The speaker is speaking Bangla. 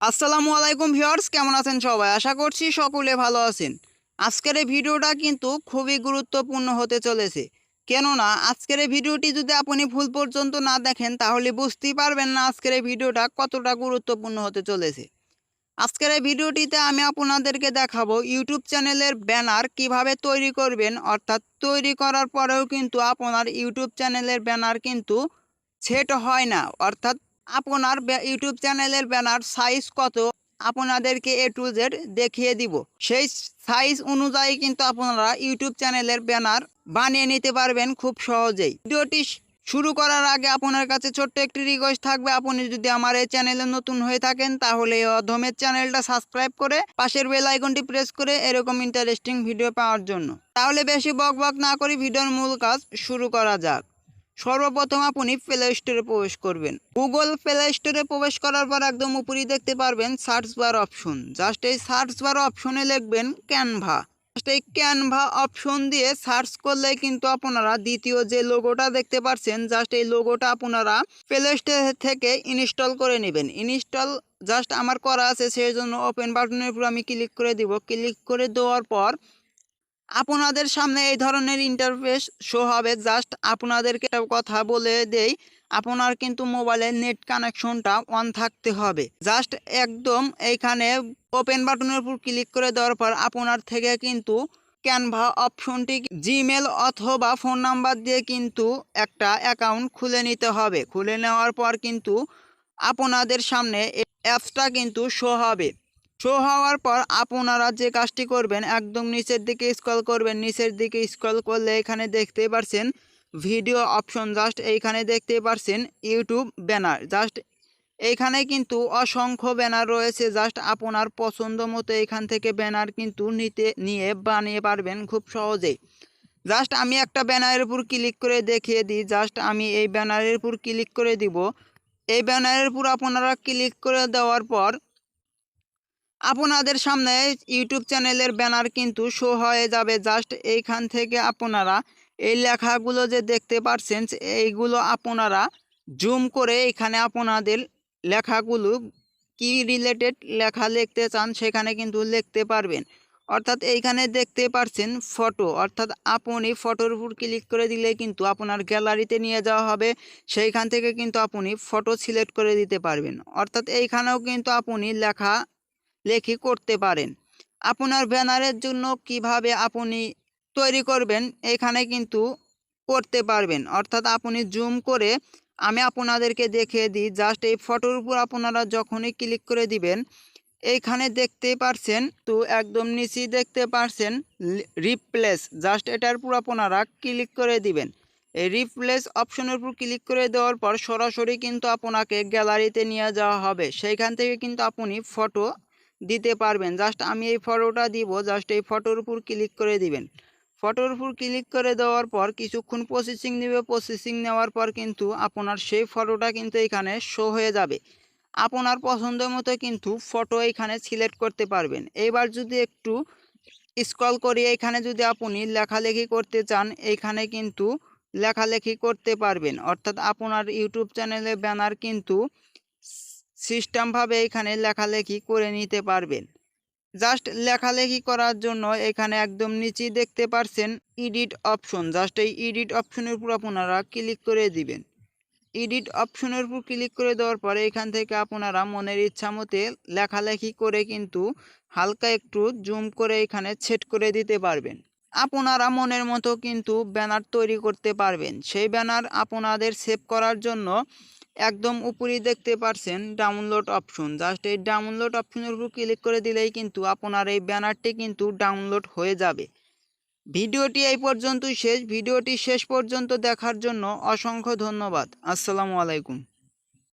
আসসালামু আলাইকুম ভিউয়ার্স, কেমন আছেন সবাই? আশা করছি সকলে ভালো আছেন। আজকের এই ভিডিওটা কিন্তু খুবই গুরুত্বপূর্ণ হতে চলেছে। কেননা আজকের এই ভিডিওটি যদি আপনি ভুল পর্যন্ত না দেখেন তাহলে বুঝতেই পারবেন না আজকের এই ভিডিওটা কতটা গুরুত্বপূর্ণ হতে চলেছে। আজকের এই ভিডিওটিতে আমি আপনাদেরকে দেখাবো ইউটিউব চ্যানেলের ব্যানার কিভাবে তৈরি করবেন, অর্থাৎ তৈরি করার পরেও কিন্তু আপনার ইউটিউব চ্যানেলের ব্যানার কিন্তু সেট হয় না, অর্থাৎ আপনার ইউটিউব চ্যানেলের ব্যানার সাইজ কত আপনাদেরকে এ টু জেড দেখিয়ে দিব। সেই সাইজ অনুযায়ী কিন্তু আপনারা ইউটিউব চ্যানেলের ব্যানার বানিয়ে নিতে পারবেন খুব সহজেই। ভিডিওটি শুরু করার আগে আপনার কাছে ছোট্ট একটি রিকোয়েস্ট থাকবে, আপনি যদি আমার এই চ্যানেলে নতুন হয়ে থাকেন তাহলে এই অধমের চ্যানেলটা সাবস্ক্রাইব করে পাশের বেল আইকনটি প্রেস করে এরকম ইন্টারেস্টিং ভিডিও পাওয়ার জন্য। তাহলে বেশি বক বক না করি ভিডিওর মূল কাজ শুরু করা যাক। সর্বপ্রথম আপনি প্লে স্টোরে প্রবেশ করবেন। গুগল প্লে স্টোরে প্রবেশ করার পর একদম উপরেই দেখতে পারবেন সার্চ বার অপশন। জাস্ট এই সার্চ বার অপশনে লিখবেন ক্যানভা। জাস্ট এই ক্যানভা অপশন দিয়ে সার্চ করলে কিন্তু আপনারা দ্বিতীয় যে লোগোটা দেখতে পাচ্ছেন, জাস্ট এই লোগোটা আপনারা প্লে স্টোর থেকে ইনস্টল করে নেবেন। ইনস্টল জাস্ট আমার করা আছে, সেই জন্য ওপেন বাটনের উপর আমি ক্লিক করে দিব। ক্লিক করে দেওয়ার পর আপনাদের সামনে এই ধরনের ইন্টারফেস শো হবে। জাস্ট আপনাদেরকে একটা কথা বলে দেই, আপনার কিন্তু মোবাইলের নেট কানেকশনটা অন থাকতে হবে। জাস্ট একদম এইখানে ওপেন বাটনের উপর ক্লিক করে দেওয়ার পর আপনার থেকে কিন্তু ক্যানভা অপশনটি জিমেল অথবা ফোন নাম্বার দিয়ে কিন্তু একটা অ্যাকাউন্ট খুলে নিতে হবে। খুলে নেওয়ার পর কিন্তু আপনাদের সামনে অ্যাপসটা কিন্তু শো হবে। শো হওয়ার পর আপনারা যে কাজটি করবেন, একদম নিচের দিকে স্ক্রল করবেন। নিচের দিকে স্ক্রল করলে এখানে দেখতে পারছেন ভিডিও অপশন। জাস্ট এইখানে দেখতে পারছেন ইউটিউব ব্যানার। জাস্ট এইখানে কিন্তু অসংখ্য ব্যানার রয়েছে। জাস্ট আপনার পছন্দ মতো এখান থেকে ব্যানার কিন্তু নিয়ে বানিয়ে পারবেন খুব সহজেই। জাস্ট আমি একটা ব্যানারের উপর ক্লিক করে দেখিয়ে দিই। জাস্ট আমি এই ব্যানারের উপর ক্লিক করে দিব। এই ব্যানারের উপর আপনারা ক্লিক করে দেওয়ার পর আপনাদের সামনে ইউটিউব চ্যানেলের ব্যানার কিন্তু শো হয়ে যাবে। জাস্ট এইখান থেকে আপনারা এই লেখাগুলো যে দেখতে পাচ্ছেন এইগুলো আপনারা জুম করে এখানে আপনাদের লেখাগুলো কি রিলেটেড লেখা লিখতে চান সেখানে কিন্তু লিখতে পারবেন। অর্থাৎ এইখানে দেখতে পাচ্ছেন ফটো, অর্থাৎ আপনি ফটোর উপর ক্লিক করে দিলে কিন্তু আপনার গ্যালারিতে নিয়ে যাওয়া হবে। সেইখান থেকে কিন্তু আপনি ফটো সিলেক্ট করে দিতে পারবেন। অর্থাৎ এইখানেও কিন্তু আপনি লেখি করতে পারেন। আপনার ব্যানারের জন্য কিভাবে আপনি তৈরি করবেন এখানে কিন্তু করতে পারবেন। অর্থাৎ আপনি জুম করে আমি আপনাদেরকে দেখিয়ে দিই। জাস্ট এই ফটোর উপর আপনারা যখনই ক্লিক করে দিবেন এইখানে দেখতে পারছেন তো একদম নিচেই দেখতে পারছেন রিপ্লেস। জাস্ট এটার উপর আপনারা ক্লিক করে দিবেন। এই রিপ্লেস অপশনের উপর ক্লিক করে দেওয়ার পর সরাসরি কিন্তু আপনাকে গ্যালারিতে নিয়ে যাওয়া হবে। সেইখান থেকে কিন্তু আপনি ফটো দিতে পারবেন। জাস্ট আমি এই ফটোটা দিব। জাস্ট এই ফটোর উপর ক্লিক করে দিবেন। ফটোর উপর ক্লিক করে দেওয়ার পর কিছুক্ষণ প্রসেসিং নেবে। প্রসেসিং নেওয়ার পর কিন্তু আপনার সেই ফটোটা কিন্তু এখানে শো হয়ে যাবে। আপনার পছন্দ মতো কিন্তু ফটো এখানে সিলেক্ট করতে পারবেন। এবার যদি একটু স্ক্রল করি, এখানে যদি আপনি লেখালেখি করতে চান এইখানে কিন্তু লেখালেখি করতে পারবেন। অর্থাৎ আপনার ইউটিউব চ্যানেলে ব্যানার কিন্তু সিস্টেমভাবে এখানে লেখালেখি করে নিতে পারবেন। জাস্ট লেখালেখি করার জন্য এখানে একদম নিচেই দেখতে পারছেন এডিট অপশন। জাস্ট এই এডিট অপশনের উপর আপনারা ক্লিক করে দিবেন। এডিট অপশনের উপর ক্লিক করে দেওয়ার পরে এখান থেকে আপনারা মনের ইচ্ছা মতে লেখালেখি করে কিন্তু হালকা একটু জুম করে এখানে সেট করে দিতে পারবেন। আপনারা মনের মতো কিন্তু ব্যানার তৈরি করতে পারবেন। সেই ব্যানার আপনাদের সেভ করার জন্য একদম উপরেই দেখতে পারছেন ডাউনলোড অপশন। জাস্ট এই ডাউনলোড অপশনের উপর ক্লিক করে দিলেই কিন্তু আপনার এই ব্যানারটি কিন্তু ডাউনলোড হয়ে যাবে। ভিডিওটি এই পর্যন্তই শেষ। ভিডিওটি শেষ পর্যন্ত দেখার জন্য অসংখ্য ধন্যবাদ। আসসালামু আলাইকুম।